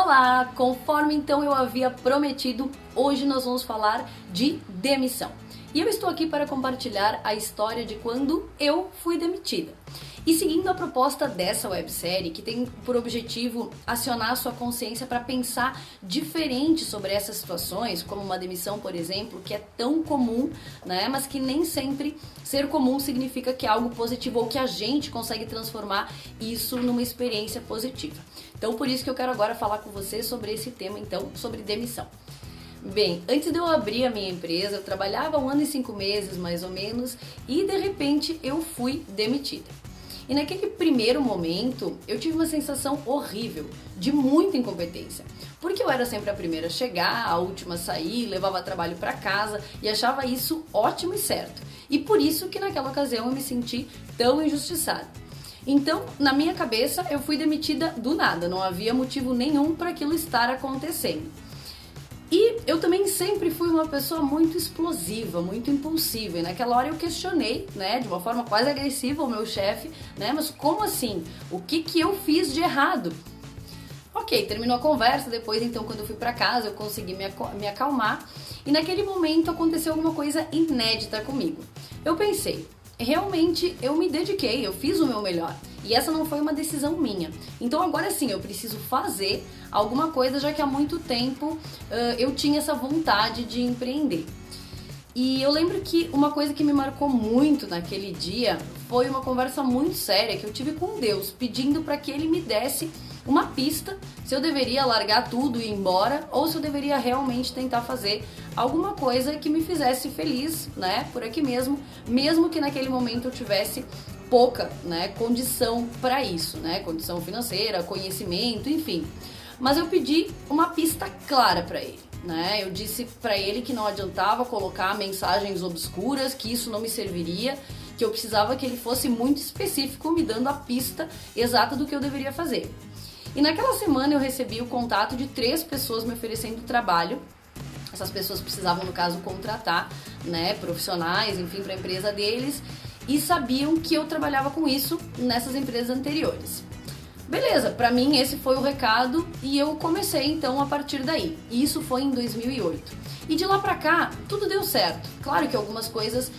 Olá! Conforme então eu havia prometido, hoje nós vamos falar de demissão. E eu estou aqui para compartilhar a história de quando eu fui demitida. E seguindo a proposta dessa websérie, que tem por objetivo acionar a sua consciência para pensar diferente sobre essas situações, como uma demissão, por exemplo, que é tão comum, né? Mas que nem sempre ser comum significa que é algo positivo ou que a gente consegue transformar isso numa experiência positiva. Então, por isso que eu quero agora falar com você sobre esse tema, então, sobre demissão. Bem, antes de eu abrir a minha empresa, eu trabalhava 1 ano e 5 meses, mais ou menos, e de repente eu fui demitida. E naquele primeiro momento, eu tive uma sensação horrível, de muita incompetência. Porque eu era sempre a primeira a chegar, a última a sair, levava trabalho para casa e achava isso ótimo e certo. E por isso que naquela ocasião eu me senti tão injustiçada. Então, na minha cabeça, eu fui demitida do nada, não havia motivo nenhum para aquilo estar acontecendo. E eu também sempre fui uma pessoa muito explosiva, muito impulsiva. E naquela hora eu questionei, né, de uma forma quase agressiva o meu chefe, né, mas como assim? O que eu fiz de errado? Ok, terminou a conversa, depois então quando eu fui pra casa eu consegui me acalmar. E naquele momento aconteceu alguma coisa inédita comigo. Eu pensei, realmente eu me dediquei, eu fiz o meu melhor. E essa não foi uma decisão minha. Então agora sim, eu preciso fazer alguma coisa, já que há muito tempo eu tinha essa vontade de empreender. E eu lembro que uma coisa que me marcou muito naquele dia foi uma conversa muito séria que eu tive com Deus, pedindo para que Ele me desse uma pista se eu deveria largar tudo e ir embora ou se eu deveria realmente tentar fazer alguma coisa que me fizesse feliz, né, por aqui mesmo que naquele momento eu tivesse pouca, né, condição para isso, né, condição financeira, conhecimento, enfim. Mas eu pedi uma pista clara para ele, né? Eu disse para ele que não adiantava colocar mensagens obscuras, que isso não me serviria, que eu precisava que ele fosse muito específico, me dando a pista exata do que eu deveria fazer. E naquela semana eu recebi o contato de 3 pessoas me oferecendo trabalho. Essas pessoas precisavam, no caso, contratar, né, profissionais, enfim, para a empresa deles, e sabiam que eu trabalhava com isso nessas empresas anteriores. Beleza, pra mim esse foi o recado e eu comecei então a partir daí. E isso foi em 2008. E de lá pra cá, tudo deu certo. Claro que algumas coisas,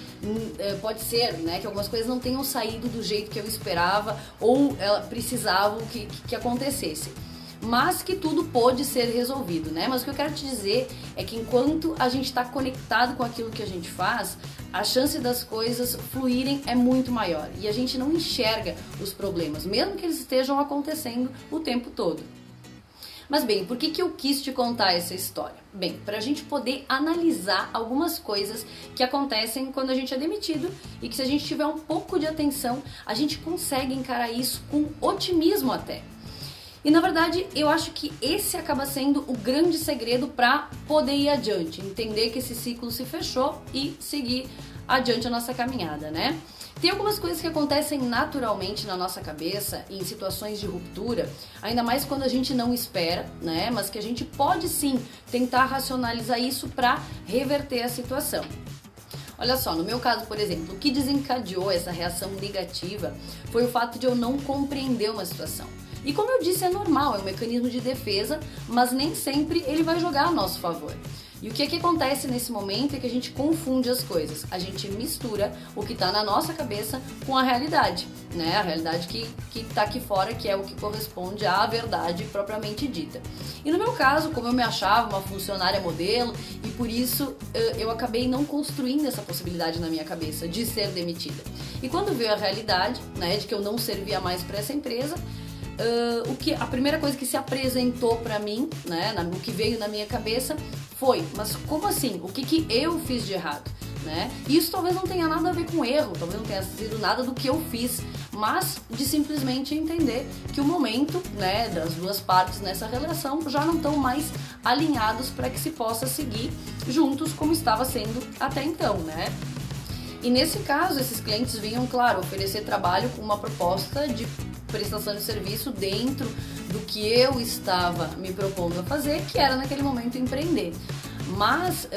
pode ser, né, que algumas coisas não tenham saído do jeito que eu esperava ou precisavam que acontecesse. Mas que tudo pôde ser resolvido, né? Mas o que eu quero te dizer é que enquanto a gente está conectado com aquilo que a gente faz, a chance das coisas fluírem é muito maior. E a gente não enxerga os problemas, mesmo que eles estejam acontecendo o tempo todo. Mas bem, por que eu quis te contar essa história? Bem, para a gente poder analisar algumas coisas que acontecem quando a gente é demitido e que se a gente tiver um pouco de atenção, a gente consegue encarar isso com otimismo até. E na verdade, eu acho que esse acaba sendo o grande segredo para poder ir adiante, entender que esse ciclo se fechou e seguir adiante a nossa caminhada, né? Tem algumas coisas que acontecem naturalmente na nossa cabeça em situações de ruptura, ainda mais quando a gente não espera, né? Mas que a gente pode sim tentar racionalizar isso para reverter a situação. Olha só, no meu caso, por exemplo, o que desencadeou essa reação negativa foi o fato de eu não compreender uma situação. E como eu disse, é normal, é um mecanismo de defesa, mas nem sempre ele vai jogar a nosso favor. E o que acontece nesse momento é que a gente confunde as coisas. A gente mistura o que está na nossa cabeça com a realidade, né? A realidade que está aqui fora, que é o que corresponde à verdade propriamente dita. E no meu caso, como eu me achava uma funcionária modelo, e por isso eu acabei não construindo essa possibilidade na minha cabeça de ser demitida. E quando veio a realidade, né, de que eu não servia mais para essa empresa, a primeira coisa que se apresentou para mim, né, o que veio na minha cabeça foi, mas como assim? O que eu fiz de errado? Né? Isso talvez não tenha nada a ver com erro, talvez não tenha sido nada do que eu fiz, mas de simplesmente entender que o momento, né, das duas partes nessa relação já não estão mais alinhados para que se possa seguir juntos como estava sendo até então, né? E nesse caso, esses clientes vinham, claro, oferecer trabalho com uma proposta de prestação de serviço dentro do que eu estava me propondo a fazer, que era naquele momento empreender. Mas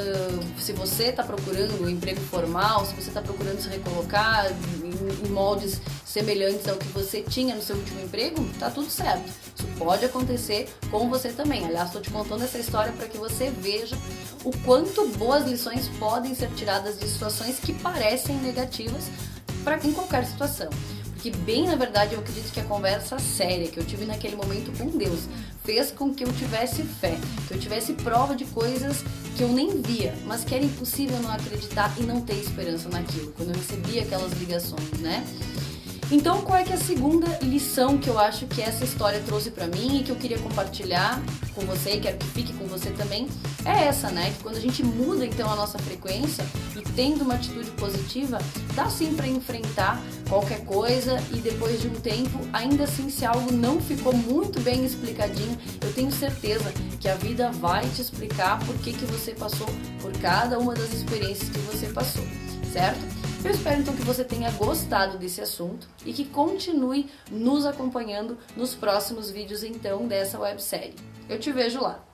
se você está procurando um emprego formal, se você está procurando se recolocar em moldes semelhantes ao que você tinha no seu último emprego, tá tudo certo. Isso pode acontecer com você também. Aliás, estou te contando essa história para que você veja o quanto boas lições podem ser tiradas de situações que parecem negativas em qualquer situação. Porque bem na verdade eu acredito que a conversa séria que eu tive naquele momento com Deus fez com que eu tivesse fé, que eu tivesse prova de coisas que eu nem via, mas que era impossível não acreditar e não ter esperança naquilo, quando eu recebia aquelas ligações, né? Então, qual é que é a segunda lição que eu acho que essa história trouxe pra mim e que eu queria compartilhar com você, e quero que fique com você também, é essa, né? Que quando a gente muda então a nossa frequência e tendo uma atitude positiva, dá sim pra enfrentar qualquer coisa e depois de um tempo, ainda assim, se algo não ficou muito bem explicadinho, eu tenho certeza que a vida vai te explicar por que você passou por cada uma das experiências que você passou, certo? Eu espero então que você tenha gostado desse assunto e que continue nos acompanhando nos próximos vídeos então dessa websérie. Eu te vejo lá!